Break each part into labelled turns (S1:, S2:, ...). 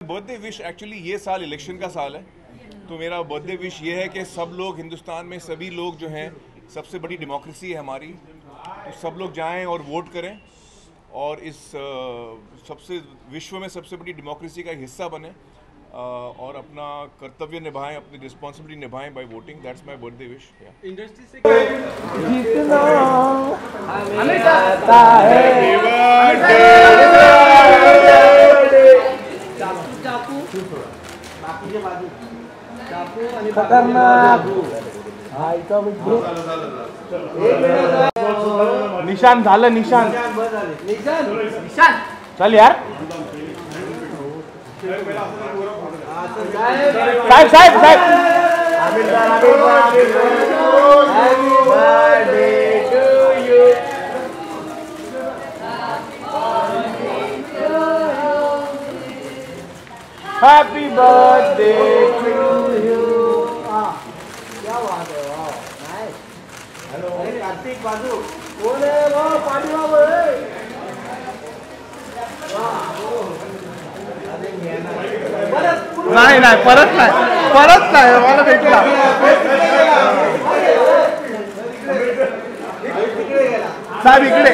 S1: Birthday wish actually ये साल election का साल है, तो मेरा बर्थडे विश ये है कि सब लोग हिंदुस्तान में सभी लोग जो हैं, सबसे बड़ी डेमोक्रेसी है हमारी, तो सब लोग जाएं और वोट करें और इस सबसे विश्व में सबसे बड़ी डेमोक्रेसी का हिस्सा बने और अपना कर्तव्य निभाएं, अपनी रिस्पॉन्सिबिलिटी निभाएं by voting. That's my birthday wish. Industry से हमें जाता है
S2: खतरनाक निशान झालं, निशान चल यार साहेब साहेब साहेब हैप्पी बर्थडे टू यू। क्या बात है, वाह नाइस। हेलो कार्तिक बाजू कौन है वो? पानी बाबू है। नाही नाही परत नाही मला भेटला। साहेब इकडे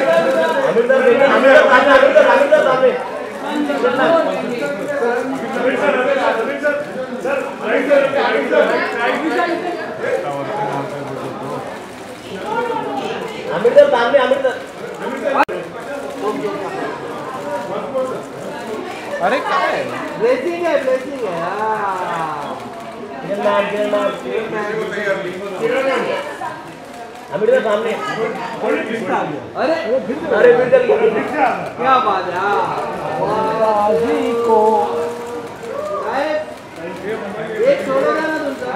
S2: अरे काय ब्लेसिंग है अमित सामने। अरे क्या बात है को एक छोड़ेगा ना तुमचा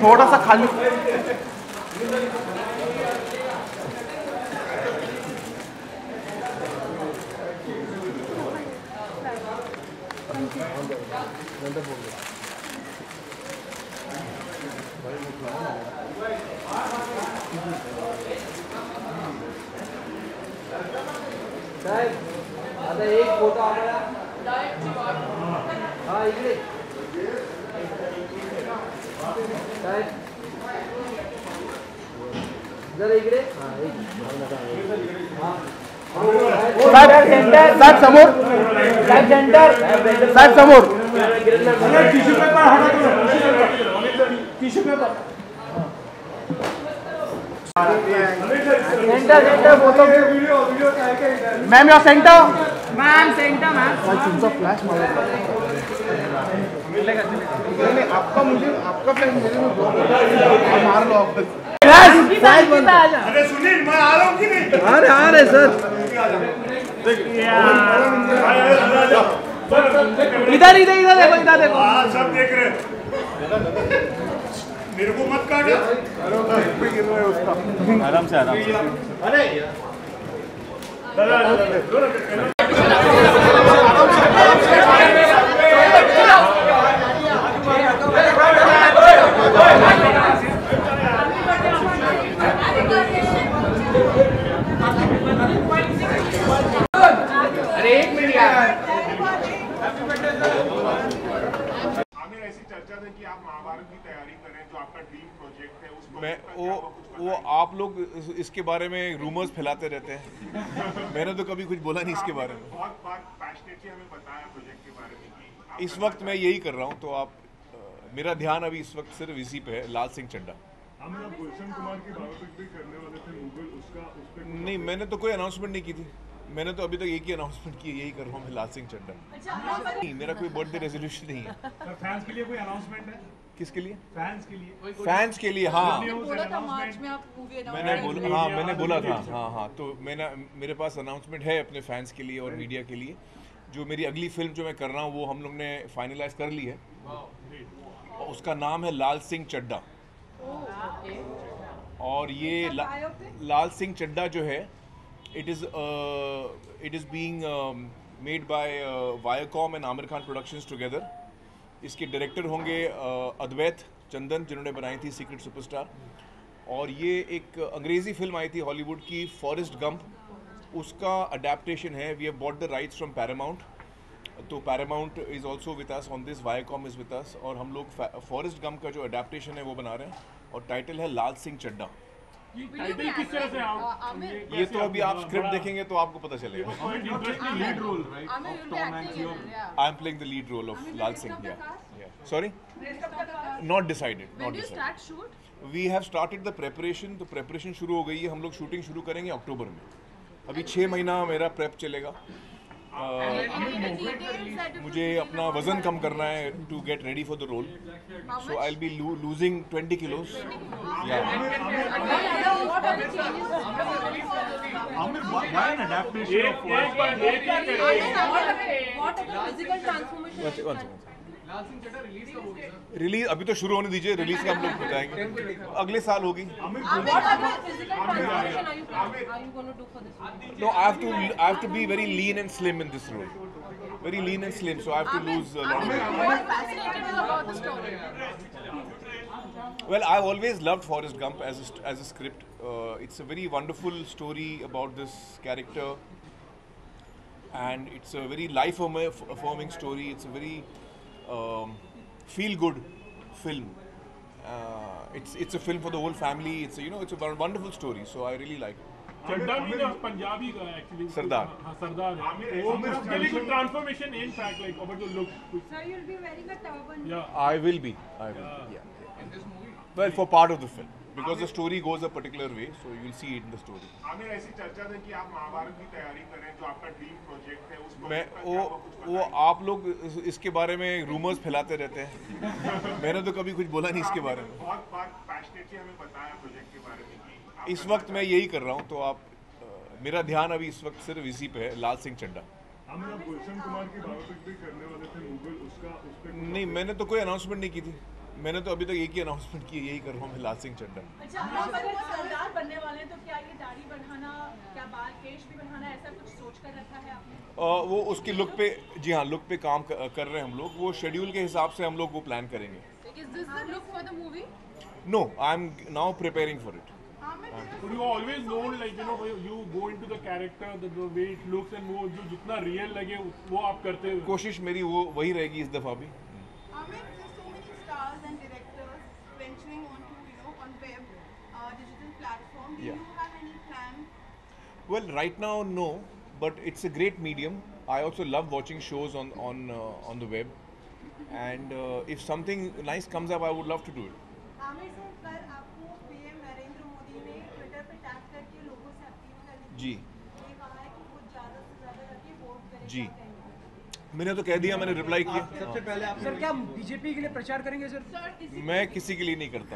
S2: थोड़ा सा खाली साहेब आता एक फोटो आम्हाला हा इकडे साहेब जरा इकडे साहेब सेंटर साहेब समोर साहेब सेंटर साहेब समोर tissue paper tissue paper centre photo ma'am your centre ma'am तुमचा फ्लैश मारो नहीं आपका मुझे आपका फ्लैश मेरे में मार लो आप। अरे सुनील मैं आ रहा हूँ कि नहीं? आ रहे सर इधर देखो सब देख रहे मेरे को मत काटो। आराम से अरे एक मिनट यार हमें ऐसी चर्चा थी कि आप महाभारत की तैयारी करें, जो आपका ड्रीम प्रोजेक्ट है उसमें वो आप लोग इसके बारे में रूमर्स फैलाते रहते हैं। मैंने तो कभी कुछ बोला नहीं इसके बारे में। बहुत बात पैशनेटली हमें बताया प्रोजेक्ट के बारे में कि इस वक्त मैं यही कर रहा हूँ, तो आप मेरा ध्यान अभी इस वक्त सिर्फ इसी पे है, लाल सिंह चड्ढा। गुलशन कुमार की बायोपिक भी करने वाले थे मुगल, उसका नहीं मैंने तो कोई अनाउंसमेंट नहीं की थी। मैंने तो अभी तक एक ही अनाउंसमेंट की, यही कर रहा हूँ मैं, लाल सिंह चड्ढा। नहीं मेरा कोई बर्थडे रेजोल्यूशन नहीं है। फैंस के लिए कोई अनाउंसमेंट है? किसके लिए? फैंस के लिए हाँ मैंने बोला था हाँ तो मेरे पास अनाउंसमेंट है अपने फैंस के लिए और मीडिया के लिए। जो मेरी अगली फिल्म जो मैं कर रहा हूँ वो हम लोग ने फाइनलाइज कर ली है, उसका नाम है लाल सिंह चड्ढा। और ये लाल सिंह चड्ढा जो है it is being made by Viacom and Aamir Khan productions together. इसके डायरेक्टर होंगे अद्वैत चंदन, जिन्होंने बनाई थी सीक्रेट सुपरस्टार,
S1: और ये एक अंग्रेज़ी फिल्म आई थी हॉलीवुड की फॉरेस्ट गंप, उसका अडेप्टेशन है. We have bought the rights from Paramount. तो Paramount is also with us on this, Viacom is with us, और हम लोग फॉरेस्ट गंप का जो अडेप्टेशन है वो बना रहे हैं और टाइटल है लाल सिंह चड्ढा.
S3: टाइटल किस तरह से
S1: ये तो अभी आप स्क्रिप्ट देखेंगे तो आपको पता चलेगा.
S3: Lead role
S1: I am playing the lead role of Laal Singh. Sorry, not decided. We have started the preparation. तो प्रेपरेशन शुरू हो गई है. हम लोग शूटिंग शुरू करेंगे अक्टूबर में. अभी 6 महीना मेरा प्रेप चलेगा. मुझे अपना वज़न कम करना है to get ready for the role. So I will be losing 20 kilos. Release अभी तो शुरू होने दीजिए. रिलीज का हम लोग बताएंगे, अगले साल होगी. No, I have to be very lean and slim in this role. Very lean and slim, so I have to lose a lot of weight. Well, I've always loved Forrest Gump as a script. It's a very wonderful story about this character, and it's a very life-affirming story. It's a very feel-good film. It's a film for the whole family. It's a wonderful story. So I really like it.
S3: Chadha भी ना पंजाबी का actually
S1: सरदार.
S3: हाँ, सरदार है. वो बिल्कुल transformation in fact like about the look.
S4: Sir, you'll be wearing a turban.
S3: Yeah.
S1: I will be. Yeah. Well, for part of the film, because the story goes a particular way, so you'll see it in the story.
S2: Aamir, ऐसी चर्चा थी कि आप महाभारत की तैयारी कर रहे हैं, जो आपका ड्रीम प्रोजेक्ट है, उस
S1: मैं
S2: प्रोजेक्ट का क्या कुछ
S1: वो
S2: बताएं?
S1: आप लोग इसके बारे में रूमर्स फैलाते रहते हैं. मैंने तो कभी कुछ बोला नहीं इसके बारे में.
S2: बहुत बार पैशनेटली हमें बताया प्रोजेक्ट के बारे में कि आप
S1: इस वक्त मैं यही कर रहा हूँ. तो आप मेरा ध्यान अभी इस वक्त सिर्फ इसी पे है, लाल सिंह चड्ढा.
S5: आमिर, आप गुलशन कुमार की बायोपिक भी करने वाले थे मुगल, उस पे
S1: नहीं, मैंने तो कोई अनाउंसमेंट नहीं की थी. मैंने तो अभी तक एक ही अनाउंसमेंट की है, यही कर रहा हूँ मैं, लाल सिंह चड्ढा.
S4: अच्छा, आप अगर वो सरदार बनने वाले हैं तो क्या ये दाढ़ी बढ़ाना, क्या बाल केश भी बढ़ाना, ऐसा कुछ सोच कर रखा है आपने?
S1: वो उसकी लुक पे, जी हाँ, लुक पे काम कर रहे हैं हम लोग. वो शेड्यूल के हिसाब से हम लोग वो प्लान करेंगे.
S4: Is this the look for the movie?
S1: No, I am now preparing for it.
S3: But you always known like you go into the character, the way it looks and वो जो जितना real लगे वो आप करते हो.
S1: कोशिश मेरी वही रहेगी इस दफ़ा भी.
S6: Amir, there's so many stars and directors venturing onto, on web, digital platform. Do
S1: Yeah.
S6: you have any plan?
S1: Well, right now, no, but it's a great medium. I also love watching shows on the web, and if something nice comes up, I would love to do it.
S6: Aamir sir, कल आपको PM Narendra Modi ने Twitter पे tag करके लोगों से appeal करने
S1: जी.
S6: ये कहा है कि वो ज़्यादा से ज़्यादा करके वोट करें.
S1: जी.
S6: क्या कहेंगे?
S1: मैंने तो कह दिया, मैंने रिप्लाई किया.
S7: सबसे पहले आप सर क्या बीजेपी के लिए प्रचार करेंगे सर?
S1: मैं किसी के लिए नहीं करता.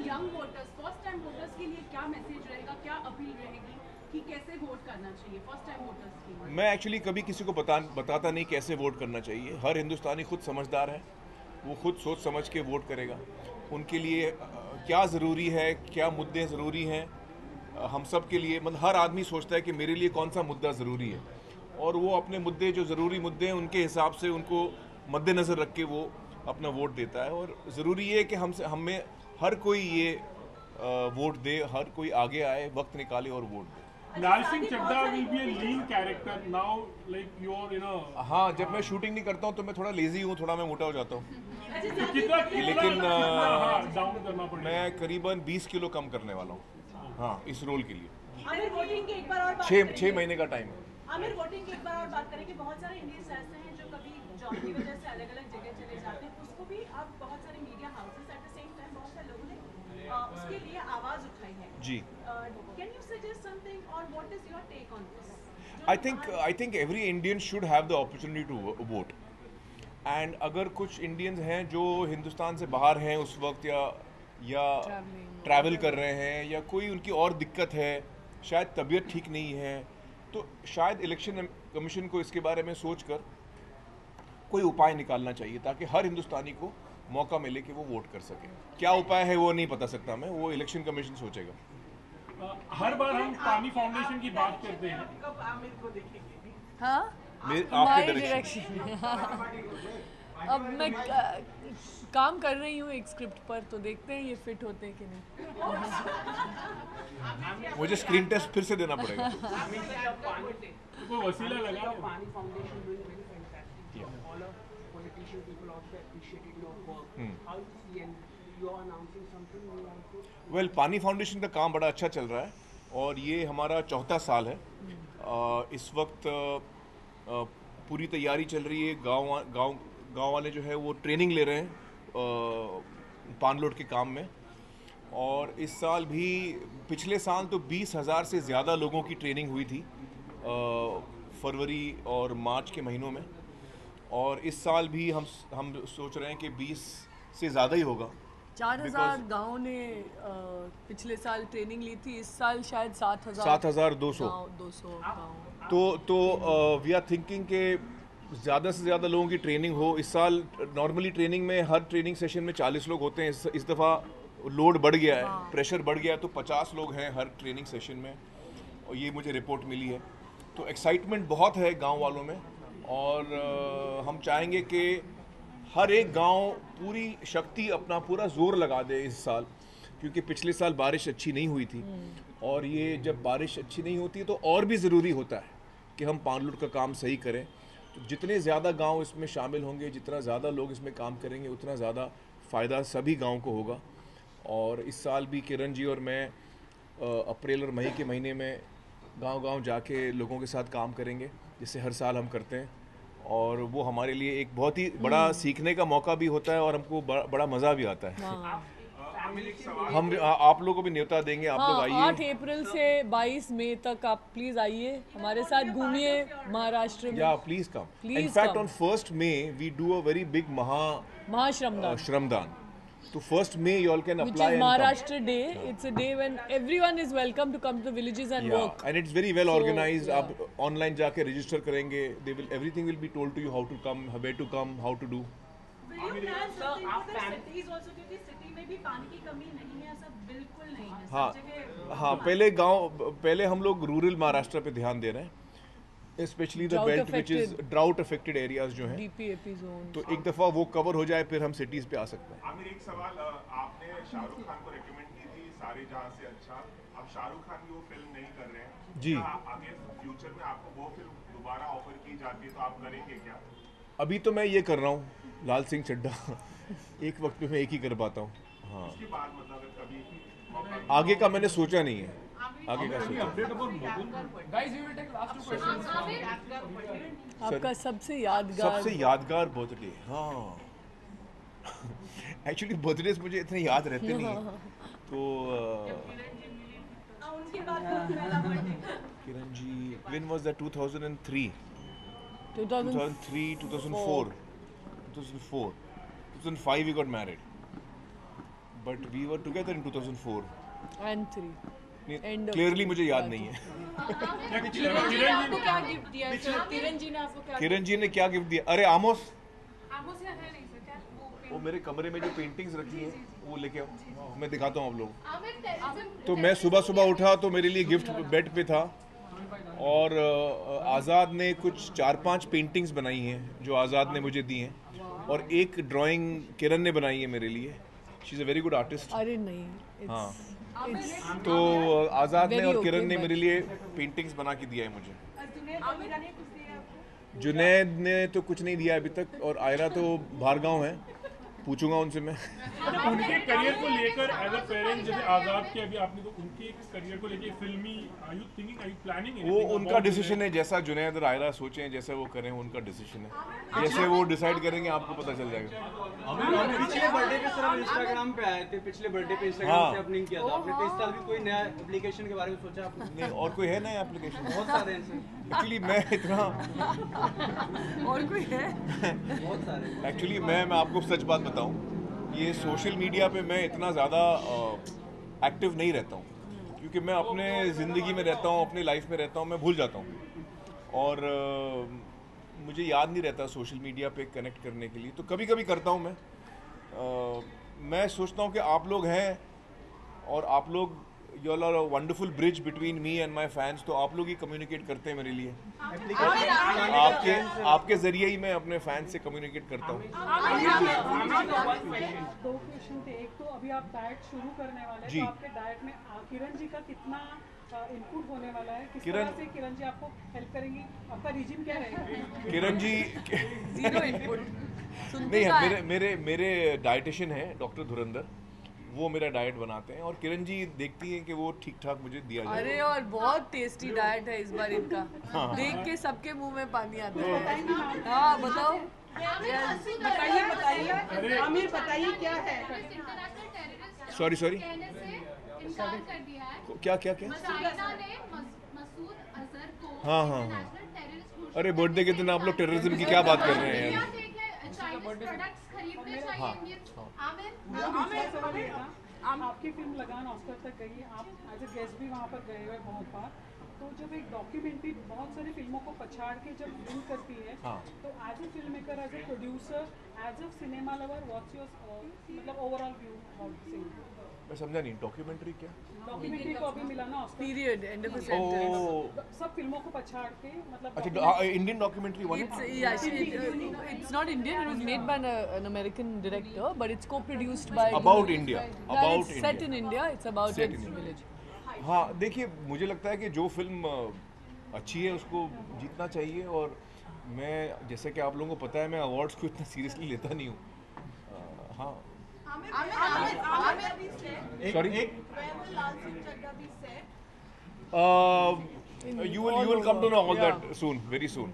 S8: Young voters, first time voters के लिए क्या मैसेज रहेगा, क्या अपील रहेगी कि कैसे वोट करना चाहिए फर्स्ट टाइम वोटर्स के लिए?
S1: मैं एक्चुअली कभी किसी को बताता नहीं कैसे वोट करना चाहिए. हर हिंदुस्तानी खुद समझदार है, वो खुद सोच समझ के वोट करेगा. उनके लिए क्या ज़रूरी है, क्या मुद्दे ज़रूरी हैं, हम सब के लिए, मतलब हर आदमी सोचता है कि मेरे लिए कौन सा मुद्दा ज़रूरी है, और वो अपने मुद्दे, जो ज़रूरी मुद्दे हैं, उनके हिसाब से उनको मद्देनज़र रख के वो अपना वोट देता है. और ज़रूरी ये है कि हमें हर कोई ये वोट दे, हर कोई आगे आए, वक्त निकाले और वोट दे.
S3: Laal Singh Chaddha will be a lean character now, like you're
S1: हाँ, जब मैं शूटिंग नहीं करता हूँ तो मैं थोड़ा लेज़ी हूँ, थोड़ा मैं मोटा हो जाता हूँ. लेकिन
S3: डाउन करना पड़ेगा.
S1: मैं करीबन 20 किलो कम करने वाला हूँ. हाँ, इस रोल के लिए.
S4: आमिर, वोटिंग की एक बार और बात
S1: 6
S4: करेंगे.
S1: महीने का टाइम है.
S4: आमिर, वोटिंग की एक बार और बात करें कि बहुत सारे इंडियंस ऐसे हैं जो कभी जॉब की वजह से अलग अलग जगह चले जाते हैं. उसको भी अब बहुत सारे media houses at the same time बहुत सारे लोगों ने उसके लिए आवाज़ उठाई है.
S1: जी.
S4: कैन यू सजेस्ट समथिंग और what is your take on this?
S1: I think every Indian should have the opportunity to vote. And अगर कुछ इंडियंस हैं जो हिंदुस्तान से बाहर हैं उस वक्त, या ट्रैवल कर रहे हैं, या कोई उनकी और दिक्कत है, शायद तबीयत ठीक नहीं है, तो शायद इलेक्शन कमीशन को इसके बारे में सोचकर कोई उपाय निकालना चाहिए ताकि हर हिंदुस्तानी को मौका मिले कि वो वोट कर सके. क्या उपाय है वो नहीं बता सकता मैं, वो इलेक्शन कमीशन सोचेगा.
S3: हर बार हम पानी फाउंडेशन की बात करते हैं.
S4: कब आमिर को देखेंगे?
S8: हाँ,
S1: आपके डायरेक्शन.
S9: अब मैं काम कर रही हूँ एक स्क्रिप्ट पर, तो देखते हैं ये फिट होते हैं कि नहीं।
S1: मुझे स्क्रीन टेस्ट फिर से देना पड़ेगा।
S3: कोई वसीला लगा
S10: Paani Foundation doing very fantastic job, all of politician people also appreciated your work, how you see and you are announcing something new also.
S1: Well, Paani Foundation का काम बड़ा अच्छा चल रहा है और ये हमारा 4था साल है। इस वक्त पूरी तैयारी चल रही है। गांव वाले जो है वो ट्रेनिंग ले रहे हैं पान लोड के काम में। और इस साल भी, पिछले साल तो 20,000 से ज़्यादा लोगों की ट्रेनिंग हुई थी फरवरी और मार्च के महीनों में। और इस साल भी हम सोच रहे हैं कि 20 से ज़्यादा ही होगा।
S9: 4,000 गाँव ने पिछले साल ट्रेनिंग ली थी, इस साल शायद
S1: 7,200 गाँव। तो वी आर थिंकिंग के ज़्यादा से ज़्यादा लोगों की ट्रेनिंग हो। इस साल नॉर्मली ट्रेनिंग में हर ट्रेनिंग सेशन में 40 लोग होते हैं। इस दफ़ा लोड बढ़ गया है, प्रेशर बढ़ गया है, तो 50 लोग हैं हर ट्रेनिंग सेशन में, और ये मुझे रिपोर्ट मिली है। तो एक्साइटमेंट बहुत है गांव वालों में, और हम चाहेंगे कि हर एक गांव पूरी शक्ति, अपना पूरा जोर लगा दे इस साल, क्योंकि पिछले साल बारिश अच्छी नहीं हुई थी। और ये जब बारिश अच्छी नहीं होती है तो और भी ज़रूरी होता है कि हम पान लोड का काम सही करें। तो जितने ज़्यादा गांव इसमें शामिल होंगे, जितना ज़्यादा लोग इसमें काम करेंगे, उतना ज़्यादा फ़ायदा सभी गाँव को होगा। और इस साल भी किरण जी और मैं अप्रैल और मई के महीने में गांव-गांव जाके लोगों के साथ काम करेंगे, जैसे हर साल हम करते हैं। और वो हमारे लिए एक बहुत ही बड़ा सीखने का मौका भी होता है, और हमको बड़ा मज़ा भी आता है। हम आप लोगों को भी न्योता देंगे, आप लोग आइए।
S9: 8 अप्रैल से 22 मई तक आप प्लीज़ आइए, हमारे साथ घूमिए महाराष्ट्र में।
S1: या please come. In fact on 1st May we do a very big shramdaan. So 1st May you all can apply,
S9: which is Maharashtra Day. It's a day when everyone is welcome to come to the villages and work.
S1: And it's very well organized. आप online जाके register करेंगे, everything will be told to you how to come, where to come, how to do.
S4: Will you plan something for the cities also, क्योंकि city में भी पानी की कमी नहीं है, ऐसा बिल्कुल नहीं है।
S1: हाँ, पहले हम लोग रूरल महाराष्ट्र पे ध्यान दे रहे हैं, specially the belt which is drought affected areas जो हैं,
S9: DPAP जोन।
S1: तो एक दफ़ा वो कवर हो जाए, फिर हम सिटीज़ पे आ सकते हैं।
S2: आमिर, एक सवाल, आपने शाहरुख खान को रेकमेंड की थी सारे जहां से अच्छा, अब शाहरुख खान की वो फिल्म नहीं कर रहे हैं
S1: जी।
S2: आगे फ्यूचर में आपको वो फिल्म दोबारा ऑफर की जाती है तो आप करेंगे क्या?
S1: अभी तो मैं ये कर रहा हूँ, लाल सिंह चड्ढा एक वक्त में मैं एक ही कर पाता हूँ। हाँ,
S2: उसके बाद मतलब कभी
S1: आगे का मैंने सोचा नहीं है, आगे का सोचा।
S9: आपका सबसे यादगार
S1: बर्थडे? हाँ, एक्चुअली बर्थडेज मुझे इतने याद रहते नहीं हैं, तो Kiran ji, when was that? 2003, 2004, 2005 we got married, but we were together in 2004
S9: and 3.
S1: Clearly मुझे याद नहीं है। किरण जी ने क्या गिफ्ट दिया? अरे आमोस, वो मेरे कमरे में जो पेंटिंग्स रखी हैं वो लेके आओ, मैं दिखाता हूँ आप लोग। तो मैं सुबह उठा तो मेरे लिए गिफ्ट बेड पे था, और आज़ाद ने कुछ 4-5 पेंटिंग्स बनाई हैं जो आज़ाद ने मुझे दी हैं, और एक ड्राइंग किरण ने बनाई है मेरे लिए। She is a very good artist.
S9: अरे नहीं,
S1: हाँ, तो आज़ाद ने और किरण ने मेरे लिए पेंटिंग्स बना के दिया है मुझे। जुनैद ने तो कुछ नहीं दिया अभी तक, और आयरा तो बाहर गाँव है, पूछूंगा उनसे मैं।
S3: उनके करियर को लेकर एज अ पेरेंट, जैसे आज़ाद के अभी आपने तो उनके करियर को लेकर फिल्मी, are you thinking, are you planning?
S1: वो उनका डिसीजन है, जैसा जुनैद और आयरा सोचें, जैसा वो करें, उनका डिसीजन है। जैसे वो डिसाइड करेंगे आपको पता चल जाएगा।
S7: पिछले बर्थडे पे सर इंस्टाग्राम पे आए थे, पिछले बर्थडे पे इंस्टाग्राम से अपलिंक किया था आपने, तो इस साल भी कोई नया एप्लीकेशन के बारे में सोचा आपने?
S1: नहीं, और कोई है नया एप्लीकेशन?
S7: बहुत सारे हैं सर।
S1: एक्चुअली मैं इतना
S9: और कोई है?
S7: बहुत सारे।
S1: एक्चुअली मैं आपको सच बात बताऊं, ये सोशल मीडिया पे मैं इतना ज़्यादा एक्टिव नहीं रहता हूँ, क्योंकि मैं अपने ज़िंदगी में रहता हूँ, अपनी लाइफ में रहता हूँ, मैं भूल जाता हूँ, और मुझे याद नहीं रहता सोशल मीडिया पे कनेक्ट करने के लिए। तो कभी कभी करता हूँ मैं सोचता हूँ कि आप लोग हैं और आप लोग you all are a wonderful bridge between me and my fans, तो आप लोग ही कम्युनिकेट करते हैं मेरे लिए। आपके जरिए ही मैं अपने फैंस से कम्युनिकेट करता हूँ।
S11: 2 क्वेश्चन थे। एक तो अभी आप डाइट शुरू करने वाले हैं, तो आपके डाइट में किरण जी का कितना इनपुट होने वाला है? किस तरह से किरण जी आपको हेल्प करेंगी? आपका रिजिम क्या रहेगा?
S1: किरण जी
S9: जीरो इनपुट
S1: नहीं, मेरे डाइटिशियन है डॉक्टर धुरंधर, वो मेरा डाइट बनाते हैं और किरण जी देखती हैं कि वो ठीक ठाक मुझे दिया जाए।
S9: अरे और बहुत टेस्टी डाइट है इस बार इनका, देख के सबके मुंह में पानी आता है। हाँ बताओ,
S11: बताइए आमिर, बताइए क्या है?
S1: सॉरी क्या हाँ अरे बर्थडे के दिन आप लोग टेररिज्म की क्या बात कर रहे हैं यार?
S11: आपकी फिल्म लगान ऑस्कर तक गई है, आप एज ए गेस्ट भी वहाँ पर गए हुए बहुत बार। तो जब एक डॉक्यूमेंट्री बहुत सारी फिल्मों को पछाड़ के जब विन करती है, तो as a film maker, as a producer, as a cinema lover, what's your मतलब ओवरऑल व्यू अबाउट फिल्म?
S1: मैं समझा नहीं, डॉक्यूमेंट्री क्या?
S11: डॉक्यूमेंट्री को अभी मिला ना Oscar,
S9: period end of a sentence,
S11: सब फिल्मों को पछाड़ के, मतलब
S1: अच्छा Indian documentary one?
S9: It's not Indian, it was made by an American director, but it's co-produced by
S1: about India,
S9: about India. Set in India, it's about its village.
S1: हाँ देखिए, मुझे लगता है कि जो फिल्म अच्छी है उसको जीतना चाहिए, और मैं जैसे कि आप लोगों को पता है मैं अवार्ड्स को इतना सीरियसली लेता नहीं हूँ। हाँ sorry, you will come to know all that soon, very soon.